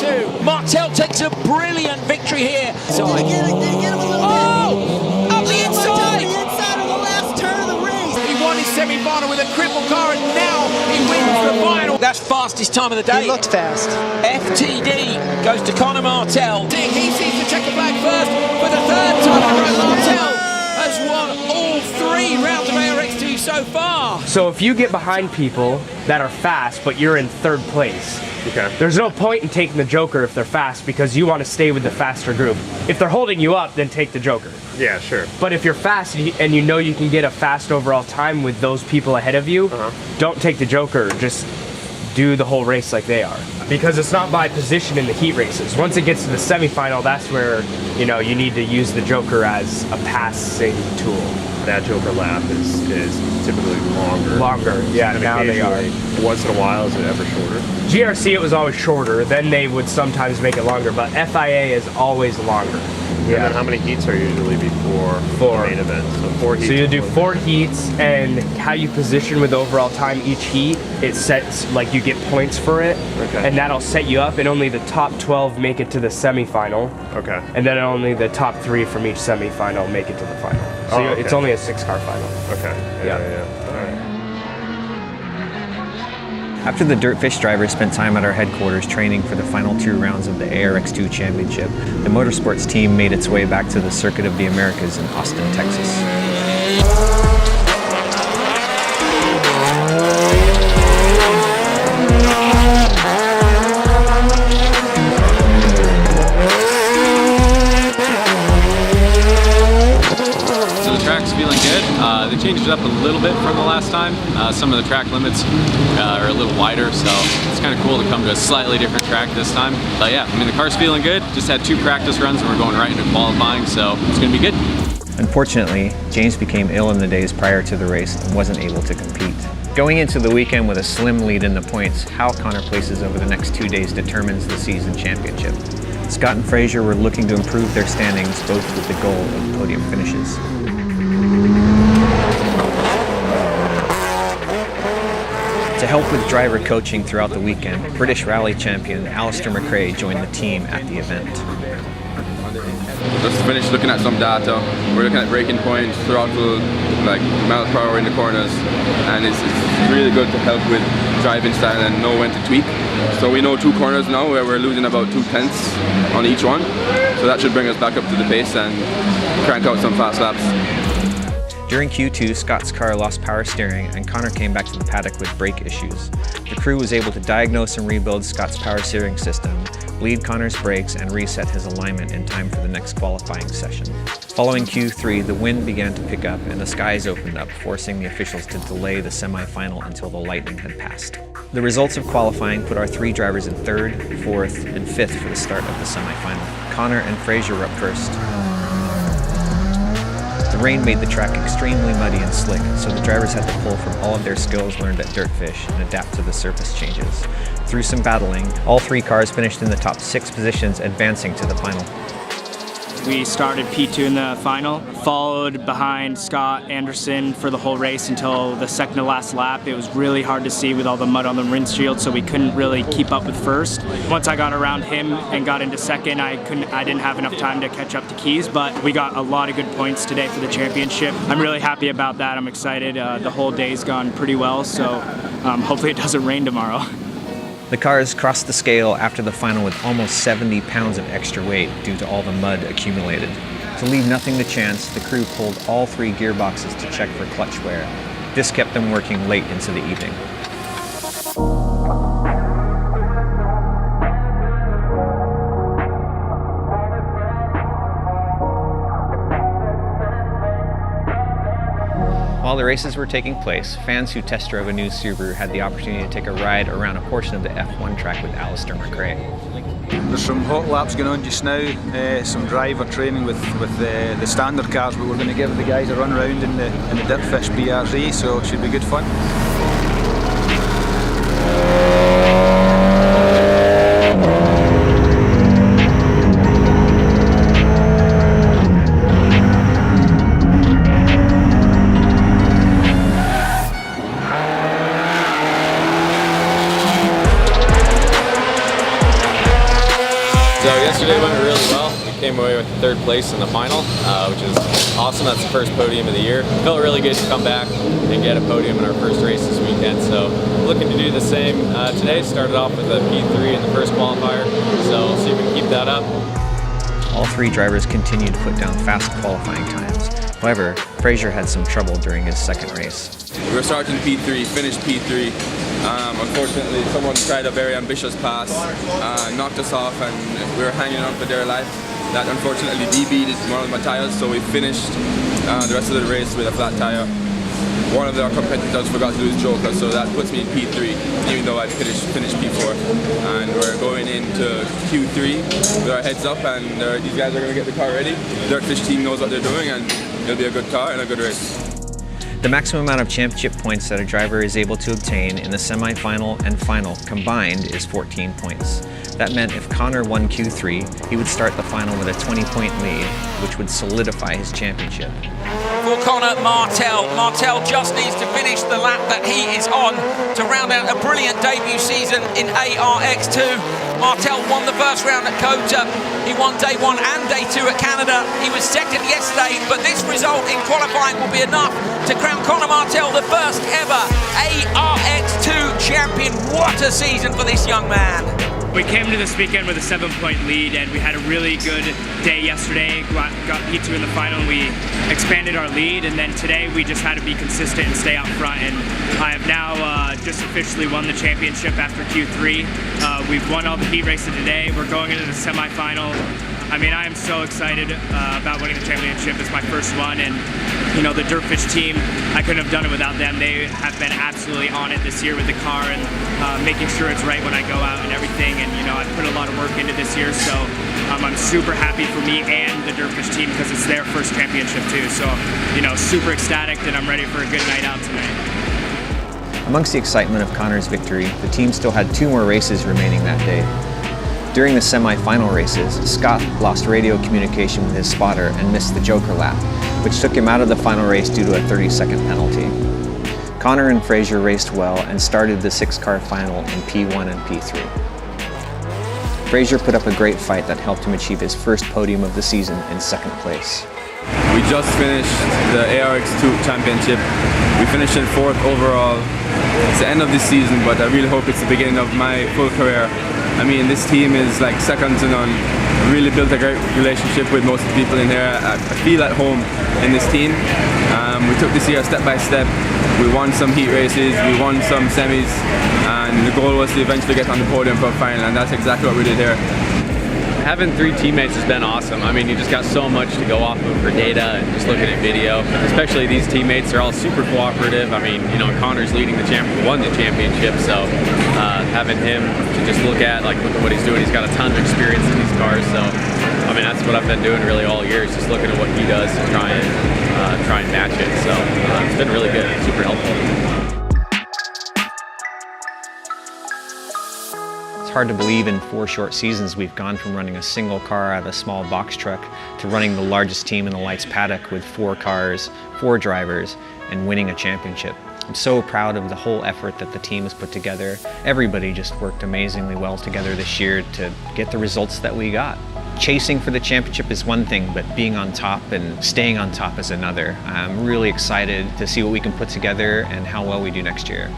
2. Martell takes a brilliant victory here. Did you get him a little bit? Up the inside! The inside of the last turn of the race. He won his semi-final with a crippled car, and now he wins the final. That's fastest time of the day. He looked fast. FTD goes to Conor Martell. He sees the checker flag first for the third time in a row. Martell has won all 3 rounds of ARX2 so far. So if you get behind people that are fast, but you're in 3rd place, okay, there's no point in taking the Joker if they're fast, because you want to stay with the faster group. If they're holding you up, then take the Joker. Yeah, sure. But if you're fast and you know you can get a fast overall time with those people ahead of you, don't take the Joker. Just do the whole race like they are. Because it's not by position in the heat races. Once it gets to the semifinal, that's where, you know, you need to use the Joker as a passing tool. That Joker lap is typically longer. Yeah, now they are. Once in a while, is it ever shorter? GRC, it was always shorter. Then they would sometimes make it longer, but FIA is always longer. Yeah. And then how many heats are usually before the main event? So 4 heats. So you do 4 heats, and how you position with overall time each heat, it sets, like, you get points for it. Okay. And that'll set you up, and only the top 12 make it to the semifinal. Okay. And then only the top 3 from each semifinal make it to the final. So it's only a 6-car final. Okay. Yeah. All right. After the DirtFish drivers spent time at our headquarters training for the final 2 rounds of the ARX2 Championship, the motorsports team made its way back to the Circuit of the Americas in Austin, Texas. Track's feeling good. They changed it up a little bit from the last time. Some of the track limits are a little wider, so it's kind of cool to come to a slightly different track this time. But yeah, I mean, the car's feeling good. Just had 2 practice runs and we're going right into qualifying, so it's going to be good. Unfortunately, James became ill in the days prior to the race and wasn't able to compete. Going into the weekend with a slim lead in the points, how Conor places over the next 2 days determines the season championship. Scott and Fraser were looking to improve their standings, both with the goal of podium finishes. To help with driver coaching throughout the weekend, British Rally champion Alistair McRae joined the team at the event. Just finished looking at some data. We're looking at braking points, throttle, like miles per hour in the corners, and it's really good to help with driving style and know when to tweak. So we know 2 corners now where we're losing about 2/10 on each one. So that should bring us back up to the pace and crank out some fast laps. During Q2, Scott's car lost power steering and Conor came back to the paddock with brake issues. The crew was able to diagnose and rebuild Scott's power steering system, bleed Conor's brakes, and reset his alignment in time for the next qualifying session. Following Q3, the wind began to pick up and the skies opened up, forcing the officials to delay the semi-final until the lightning had passed. The results of qualifying put our 3 drivers in 3rd, 4th, and 5th for the start of the semi-final. Conor and Fraser were up first. The rain made the track extremely muddy and slick, so the drivers had to pull from all of their skills learned at DirtFish and adapt to the surface changes. Through some battling, all 3 cars finished in the top 6 positions, advancing to the final. We started P2 in the final, followed behind Scott Anderson for the whole race until the second to last lap. It was really hard to see with all the mud on the windshield, so we couldn't really keep up with first. Once I got around him and got into second, I didn't have enough time to catch up to Keys, but we got a lot of good points today for the championship. I'm really happy about that. I'm excited. The whole day's gone pretty well, so hopefully it doesn't rain tomorrow. The cars crossed the scale after the final with almost 70 pounds of extra weight due to all the mud accumulated. To leave nothing to chance, the crew pulled all 3 gearboxes to check for clutch wear. This kept them working late into the evening. While the races were taking place, fans who test drove a new Subaru had the opportunity to take a ride around a portion of the F1 track with Alistair McRae. There's some hot laps going on just now, some driver training with the standard cars, but we're going to give the guys a run around in the DirtFish BRZ, so it should be good fun. yesterday went really well. We came away with third place in the final, which is awesome. That's the first podium of the year. Felt really good to come back and get a podium in our first race this weekend. So looking to do the same today. Started off with a P3 in the first qualifier, so we'll see if we can keep that up. All three drivers continued to put down fast qualifying times. However, Fraser had some trouble during his second race. We were starting P3, finished P3. Unfortunately, someone tried a very ambitious pass, knocked us off, and we were hanging on for dear life. That unfortunately DB'd one of my tires, so we finished the rest of the race with a flat tire. One of our competitors forgot to do his joker, so that puts me in P3, even though I finished P4. And we're going into Q3 with our heads up, and these guys are going to get the car ready. The DirtFish team knows what they're doing, and it'll be a good car and a good race. The maximum amount of championship points that a driver is able to obtain in the semi-final and final combined is 14 points. That meant if Connor won Q3, he would start the final with a 20-point lead, which would solidify his championship. For Connor, Martell just needs to finish the lap that he is on to round out a brilliant debut season in ARX2. Martell won the first round at COTA. He won day 1 and day 2 at Canada. He was second yesterday, but this result in qualifying will be enough to crown Connor Martell the first ever ARX2 champion. What a season for this young man. We came to this weekend with a 7-point lead, and we had a really good day yesterday. Got P2 in the final, and we expanded our lead, and then today we just had to be consistent and stay out front, and I have now just officially won the championship after Q3. We've won all the heat races today. We're going into the semifinal. I mean, I am so excited about winning the championship. It's my first one, and you know, the DirtFish team, I couldn't have done it without them. They have been absolutely on it this year with the car and making sure it's right when I go out and everything. And you know, I've put a lot of work into this year, so I'm super happy for me and the DirtFish team because it's their first championship too. So, you know, super ecstatic, and I'm ready for a good night out tonight. Amongst the excitement of Connor's victory, the team still had 2 more races remaining that day. During the semi-final races, Scott lost radio communication with his spotter and missed the joker lap, which took him out of the final race due to a 30-second penalty. Connor and Fraser raced well and started the 6-car final in P1 and P3. Fraser put up a great fight that helped him achieve his first podium of the season in 2nd place. We just finished the ARX2 championship. We finished in 4th overall. It's the end of the season, but I really hope it's the beginning of my full career. I mean, this team is like second to none. I really built a great relationship with most of the people in here. I feel at home in this team. We took this year step by step. We won some heat races, we won some semis, and the goal was to eventually get on the podium for a final, and that's exactly what we did here. Having 3 teammates has been awesome. I mean, you just got so much to go off of for data and just looking at video. Especially these teammates, they're all super cooperative. I mean, you know, Connor's leading won the championship, so having him to just look at what he's doing. He's got a ton of experience in these cars, so I mean, that's what I've been doing really all year, is just looking at what he does to try and match it. So it's been really good, super helpful. It's hard to believe in 4 short seasons we've gone from running a single car out of a small box truck to running the largest team in the lights paddock with 4 cars, 4 drivers, and winning a championship. I'm so proud of the whole effort that the team has put together. Everybody just worked amazingly well together this year to get the results that we got. Chasing for the championship is one thing, but being on top and staying on top is another. I'm really excited to see what we can put together and how well we do next year.